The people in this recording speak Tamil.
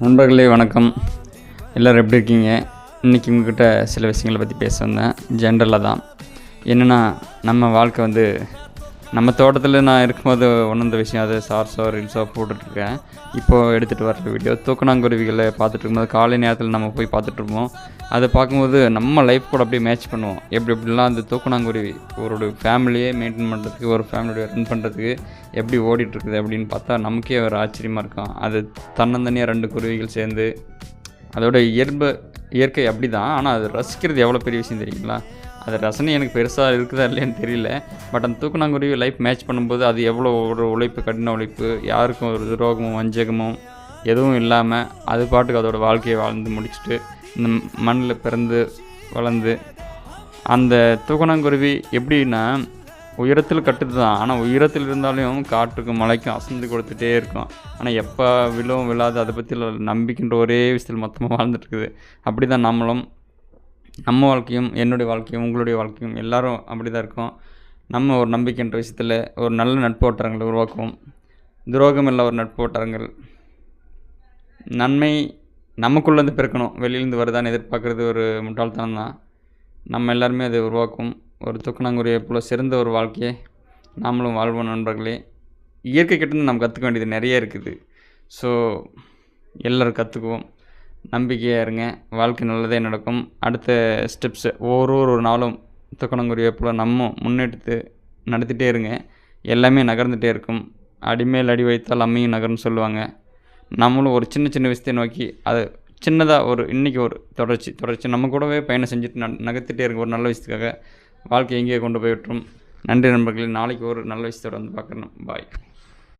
நண்பர்களே வணக்கம். எல்லோரும் எப்படி இருக்கீங்க? இன்றைக்கி உங்கள்கிட்ட சில விஷயங்களை பற்றி பேச வந்தேன். ஜென்ரலாக தான் என்னென்னா, நம்ம வாழ்க்கை நம்ம தோட்டத்தில் நான் இருக்கும்போது ஒன்று விஷயம், அது ஷார்ட்ஸோ ரீல்ஸோ போட்டுட்ருக்கேன். இப்போது எடுத்துகிட்டு வர வீடியோ தூக்கணாங்குருவிகளை பார்த்துட்டு இருக்கும்போது காலை நேரத்தில் நம்ம போய் பார்த்துட்ருப்போம். அதை பார்க்கும்போது நம்ம லைஃப் கூட அப்படியே மேட்ச் பண்ணுவோம். எப்படிலாம் அந்த தூக்கணாங்குருவி ஒரு ஃபேமிலியே மெயின்டைன் பண்ணுறதுக்கு, ஒரு ஃபேமிலியோட ரன் பண்ணுறதுக்கு எப்படி ஓடிட்டுருக்குது அப்படின்னு பார்த்தா நமக்கே ஒரு ஆச்சரியமாக இருக்கும். அது தன்னந்தனியாக 2 குருவிகள் சேர்ந்து அதோட இயற்கை அப்படி தான். ஆனால் அது ரசிக்கிறது எவ்வளோ பெரிய விஷயம் தெரியுங்களா? அது ரசனை எனக்கு பெருசாக இருக்குதா இல்லையான்னு தெரியல. பட் அந்த தூக்கணாங்குருவி லைஃப் மேட்ச் பண்ணும்போது அது எவ்வளோ ஒரு உழைப்பு, கடின உழைப்பு, யாருக்கும் ஒரு துரோகமும் வஞ்சகமும் எதுவும் இல்லாமல் அது பாட்டுக்கு அதோடய வாழ்க்கையை வாழ்ந்து முடிச்சுட்டு இந்த மண்ணில் பிறந்து வளர்ந்து, அந்த தூக்கணாங்குருவி எப்படின்னா உயரத்தில் கட்டுது தான். ஆனால் உயரத்தில் இருந்தாலும் காற்றுக்கும் மழைக்கும் அசந்து கொடுத்துட்டே இருக்கும். ஆனால் எப்போ விழுவும் விழாது அதை பற்றி நம்பிக்கின்ற ஒரே விஷயத்தில் மொத்தமாக வாழ்ந்துட்டுருக்குது. அப்படி தான் நம்மளும், நம்ம வாழ்க்கையும், என்னுடைய வாழ்க்கையும், உங்களுடைய வாழ்க்கையும் எல்லோரும் அப்படி தான் இருக்கோம். நம்ம ஒரு நம்பிக்கைன்ற விஷயத்தில் ஒரு நல்ல நட்பு வட்டாரங்களை உருவாக்குவோம். துரோகம் இல்லை ஒரு நட்பு வட்டாரங்கள். நன்மை நமக்குள்ளேருந்து பிறக்கணும், வெளியிலேருந்து வருதான்னு எதிர்பார்க்குறது ஒரு முட்டாள்தனம் தான். நம்ம எல்லாருமே அதை உருவாக்கும். ஒரு தூக்கணாங்குருவியை போல் சிறந்த ஒரு வாழ்க்கையை நாமளும் வாழ்வோம் நண்பர்களே. இயற்கை கிட்டேருந்து நம்ம கற்றுக்க வேண்டியது நிறைய இருக்குது. ஸோ எல்லோரும் கற்றுக்குவோம். நம்பிக்கையாக இருங்க, வாழ்க்கை நல்லதே நடக்கும். அடுத்த ஸ்டெப்ஸு ஒரு நாளும் தூக்கணாங்குருவியை போல் நம்ம முன்னெடுத்து நடத்திட்டே இருங்க. எல்லாமே நகர்ந்துகிட்டே இருக்கும். அடிமேல் அடி வைத்தால் அம்மையும் நகர்னு சொல்லுவாங்க. நம்மளும் ஒரு சின்ன விஷயத்தை நோக்கி அது சின்னதாக இன்றைக்கி ஒரு தொடர்ச்சி நம்ம கூடவே பயணம் செஞ்சுட்டு நகர்த்திட்டே இருக்க ஒரு நல்ல விஷயத்துக்காக வாழ்க்கை எங்கேயே கொண்டு போய் விட்டுரும். நன்றி நண்பர்களே. நாளைக்கு ஒரு நல்ல விஷயத்தோடு பார்க்குறேன். பாய்.